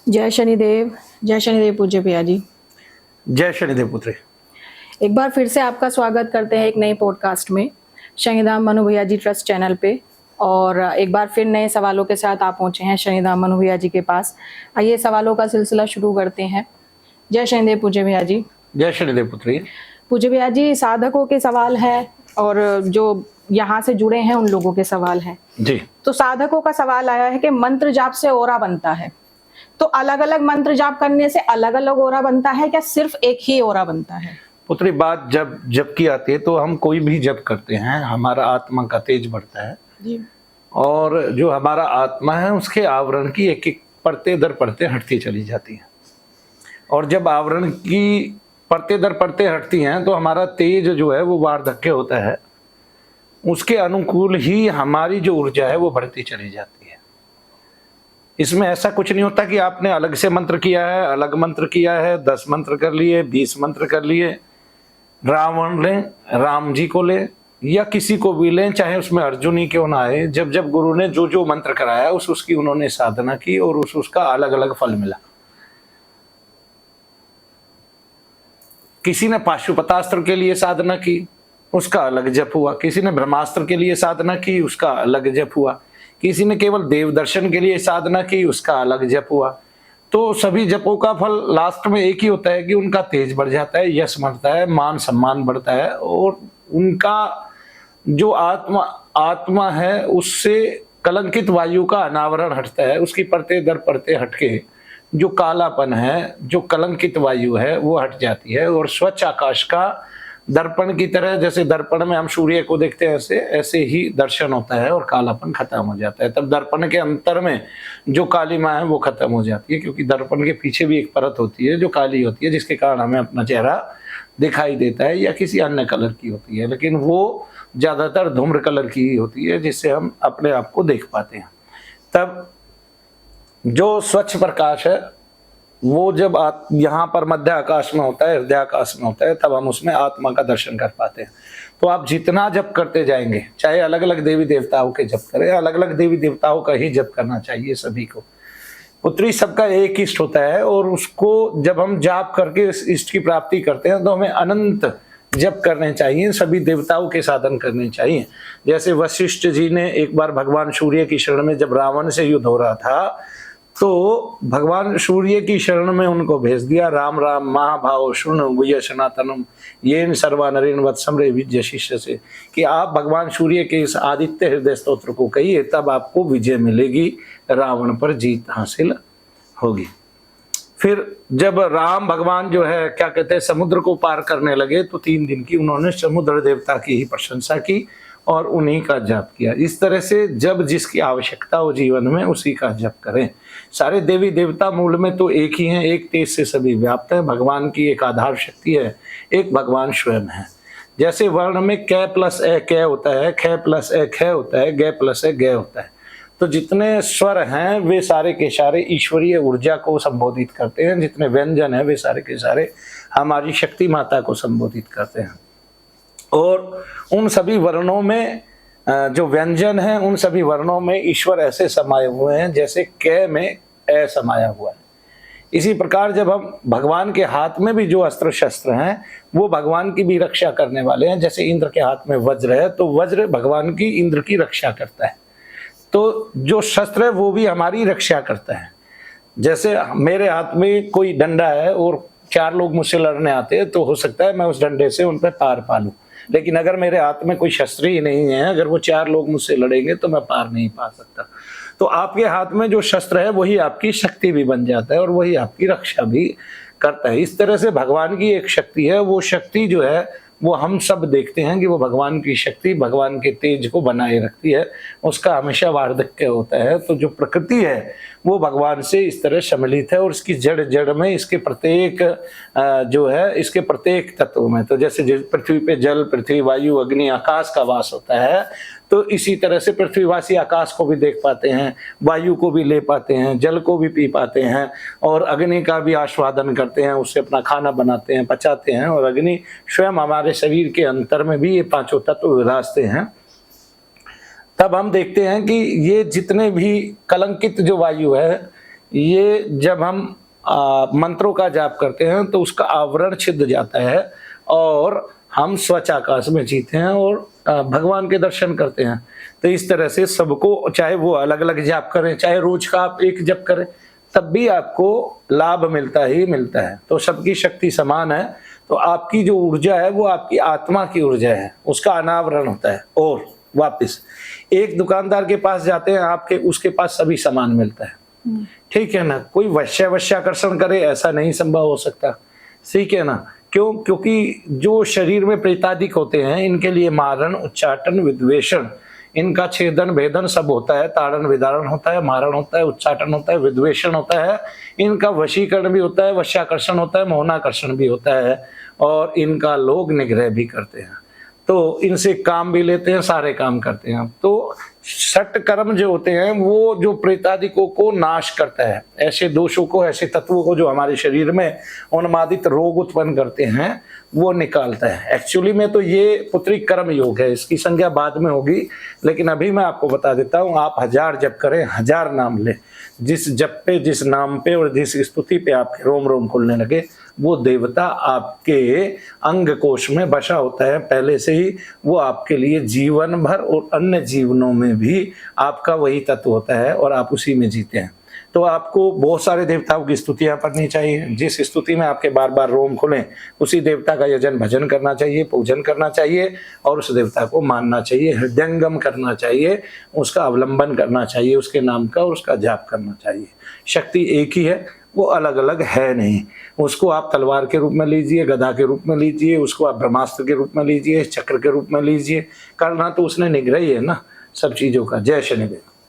जय शनिदेव। जय शनिदेव पूज्य भैया जी। जय शनिदेव पुत्र। एक बार फिर से आपका स्वागत करते हैं एक नए पॉडकास्ट में शनिधाम मनु भैया जी ट्रस्ट चैनल पे। और एक बार फिर नए सवालों के साथ आप पहुंचे हैं शनिधाम मनु भैया जी के पास। आइए सवालों का सिलसिला शुरू करते हैं। जय शनिदेव पूज्य भैया जी। जय शनिदेव पुत्री। पूज्य भैया जी, साधकों के सवाल है और जो यहाँ से जुड़े हैं उन लोगों के सवाल है जी। तो साधकों का सवाल आया है कि मंत्र जाप से ओरा बनता है, तो अलग अलग मंत्र जाप करने से अलग अलग ओरा बनता है क्या सिर्फ एक ही ओरा बनता है? पुत्री, बात जब जप की आती है तो हम कोई भी जप करते हैं, हमारा आत्मा का तेज बढ़ता है जी। और जो हमारा आत्मा है उसके आवरण की एक एक परतें दर परतें हटती चली जाती हैं। और जब आवरण की परतें दर परतें हटती हैं तो हमारा तेज जो है वो वार्धक्य होता है, उसके अनुकूल ही हमारी जो ऊर्जा है वो बढ़ती चली जाती है। इसमें ऐसा कुछ नहीं होता कि आपने अलग से मंत्र किया है, अलग मंत्र किया है, 10 मंत्र कर लिए, 20 मंत्र कर लिए। रावण लें, राम जी को लें या किसी को भी लें, चाहे उसमें अर्जुन ही क्यों ना आए, जब जब गुरु ने जो जो मंत्र कराया उसकी उन्होंने साधना की और उसका अलग अलग फल मिला। किसी ने पाशुपतास्त्र के लिए साधना की, उसका अलग जप हुआ। किसी ने ब्रह्मास्त्र के लिए साधना की, उसका अलग जप हुआ। किसी ने केवल देव दर्शन के लिए साधना की, उसका अलग जप हुआ। तो सभी जपों का फल लास्ट में एक ही होता है कि उनका तेज बढ़ जाता है, यश बढ़ता है, मान सम्मान बढ़ता है और उनका जो आत्मा है उससे कलंकित वायु का अनावरण हटता है। उसकी परतें दर परतें हटके जो कालापन है, जो कलंकित वायु है वो हट जाती है और स्वच्छ आकाश का दर्पण की तरह, जैसे दर्पण में हम सूर्य को देखते हैं ऐसे ही दर्शन होता है और कालापन खत्म हो जाता है। तब दर्पण के अंतर में जो कालिमा है वो खत्म हो जाती है, क्योंकि दर्पण के पीछे भी एक परत होती है जो काली होती है, जिसके कारण हमें अपना चेहरा दिखाई देता है, या किसी अन्य कलर की होती है, लेकिन वो ज्यादातर धूम्र कलर की ही होती है जिससे हम अपने आप को देख पाते हैं। तब जो स्वच्छ प्रकाश है वो जब यहाँ पर मध्य आकाश में होता है, हृदय आकाश में होता है, तब हम उसमें आत्मा का दर्शन कर पाते हैं। तो आप जितना जप करते जाएंगे, चाहे अलग अलग देवी देवताओं के जप करें, अलग अलग देवी देवताओं का ही जप करना चाहिए सभी को। पुत्री, सबका एक इष्ट होता है और उसको जब हम जाप करके इस इष्ट की प्राप्ति करते हैं तो हमें अनंत जप करने चाहिए, सभी देवताओं के साधन करने चाहिए। जैसे वशिष्ठ जी ने एक बार भगवान सूर्य की शरण में, जब रावण से युद्ध हो रहा था, तो भगवान सूर्य की शरण में उनको भेज दिया। राम राम महाभाव शृणु गुह्य सनातनम येन सर्वा नरेन वत्समरे विजय शिष्य से, कि आप भगवान सूर्य के इस आदित्य हृदय स्तोत्र को कहिए, तब आपको विजय मिलेगी, रावण पर जीत हासिल होगी। फिर जब राम भगवान जो है क्या कहते हैं समुद्र को पार करने लगे, तो 3 दिन की उन्होंने समुद्र देवता की ही प्रशंसा की और उन्हीं का जप किया। इस तरह से जब जिसकी आवश्यकता हो जीवन में उसी का जप करें। सारे देवी देवता मूल में तो एक ही हैं, एक तेज से सभी व्याप्त है। भगवान की एक आधार शक्ति है, एक भगवान स्वयं है। जैसे वर्ण में क प्लस ए क होता है, ख प्लस ए ख होता है, ग प्लस ए ग होता है, तो जितने स्वर हैं वे सारे के सारे ईश्वरीय ऊर्जा को संबोधित करते हैं। जितने व्यंजन हैं वे सारे के सारे हमारी शक्ति माता को संबोधित करते हैं। और उन सभी वर्णों में जो व्यंजन हैं, उन सभी वर्णों में ईश्वर ऐसे समाये हुए हैं जैसे क में ए समाया हुआ है। इसी प्रकार जब हम भगवान के हाथ में भी जो अस्त्र शस्त्र हैं वो भगवान की भी रक्षा करने वाले हैं। जैसे इंद्र के हाथ में वज्र है, तो वज्र भगवान की, इंद्र की रक्षा करता है। तो जो शस्त्र है वो भी हमारी रक्षा करता है। जैसे मेरे हाथ में कोई डंडा है और 4 लोग मुझसे लड़ने आते हैं, तो हो सकता है मैं उस डंडे से उन पर पार पा लूं, लेकिन अगर मेरे हाथ में कोई शस्त्र ही नहीं है, अगर वो 4 लोग मुझसे लड़ेंगे तो मैं पार नहीं पा सकता। तो आपके हाथ में जो शस्त्र है वही आपकी शक्ति भी बन जाता है और वही आपकी रक्षा भी करता है। इस तरह से भगवान की एक शक्ति है, वो शक्ति जो है वो हम सब देखते हैं कि वो भगवान की शक्ति भगवान के तेज को बनाए रखती है, उसका हमेशा वार्धक्य होता है। तो जो प्रकृति है वो भगवान से इस तरह सम्मिलित है और इसकी जड़ जड़ में इसके प्रत्येक जो है इसके प्रत्येक तत्व में, तो जैसे पृथ्वी पे जल, पृथ्वी, वायु, अग्नि, आकाश का वास होता है, तो इसी तरह से पृथ्वीवासी आकाश को भी देख पाते हैं, वायु को भी ले पाते हैं, जल को भी पी पाते हैं और अग्नि का भी आस्वादन करते हैं, उससे अपना खाना बनाते हैं, पचाते हैं। और अग्नि स्वयं हमारे शरीर के अंतर में भी ये 5 तत्व विराजते हैं। तब हम देखते हैं कि ये जितने भी कलंकित जो वायु है, ये जब हम मंत्रों का जाप करते हैं तो उसका आवरण छिद जाता है और हम स्वच्छ आकाश में जीते हैं और भगवान के दर्शन करते हैं। तो इस तरह से सबको, चाहे वो अलग अलग जाप करें, चाहे रोज का आप एक जप करें, तब भी आपको लाभ मिलता ही मिलता है। तो सबकी शक्ति समान है। तो आपकी जो ऊर्जा है वो आपकी आत्मा की ऊर्जा है, उसका अनावरण होता है। और वापस एक दुकानदार के पास जाते हैं, आपके उसके पास सभी सामान मिलता है, ठीक है ना। कोई वश्याकर्षण करे ऐसा नहीं संभव हो सकता, ठीक है ना। क्यों? क्योंकि जो शरीर में प्रेतादिक होते हैं इनके लिए मारण, उच्चाटन, विद्वेषण, इनका छेदन भेदन सब होता है। ताड़न विदारण होता है, मारण होता है, उच्चाटन होता है, विद्वेषण होता है, इनका वशीकरण भी होता है, वश्याकर्षण होता है, मोहनाकर्षण भी होता है, और इनका लोग निग्रह भी करते हैं। तो इनसे काम भी लेते हैं, सारे काम करते हैं। तो षट कर्म जो होते हैं वो जो प्रेतादिकों को नाश करता है, ऐसे दोषों को, ऐसे तत्वों को जो हमारे शरीर में उन्मादित रोग उत्पन्न करते हैं वो निकालता है। एक्चुअली में तो ये पुत्रिक कर्म योग है, इसकी संज्ञा बाद में होगी, लेकिन अभी मैं आपको बता देता हूँ। आप 1000 जप करें, 1000 नाम ले, जिस जप पे, जिस नाम पे और जिस स्तुति पे आपके रोम रोम खुलने लगे, वो देवता आपके अंग कोश में बसा होता है पहले से ही। वो आपके लिए जीवन भर और अन्य जीवनों में भी आपका वही तत्व होता है और आप उसी में जीते हैं। तो आपको बहुत सारे देवताओं की स्तुतियां पढ़नी चाहिए। जिस स्तुति में आपके बार बार रोम खुलें उसी देवता का यजन भजन करना चाहिए, पूजन करना चाहिए और उस देवता को मानना चाहिए, हृदयंगम करना चाहिए, उसका अवलंबन करना चाहिए, उसके नाम का और उसका जाप करना चाहिए। शक्ति एक ही है, वो अलग अलग है नहीं। उसको आप तलवार के रूप में लीजिए, गदा के रूप में लीजिए, उसको आप ब्रह्मास्त्र के रूप में लीजिए, चक्र के रूप में लीजिए, करना तो उसने निग्रह ही है ना सब चीज़ों का। जय शनिदेव।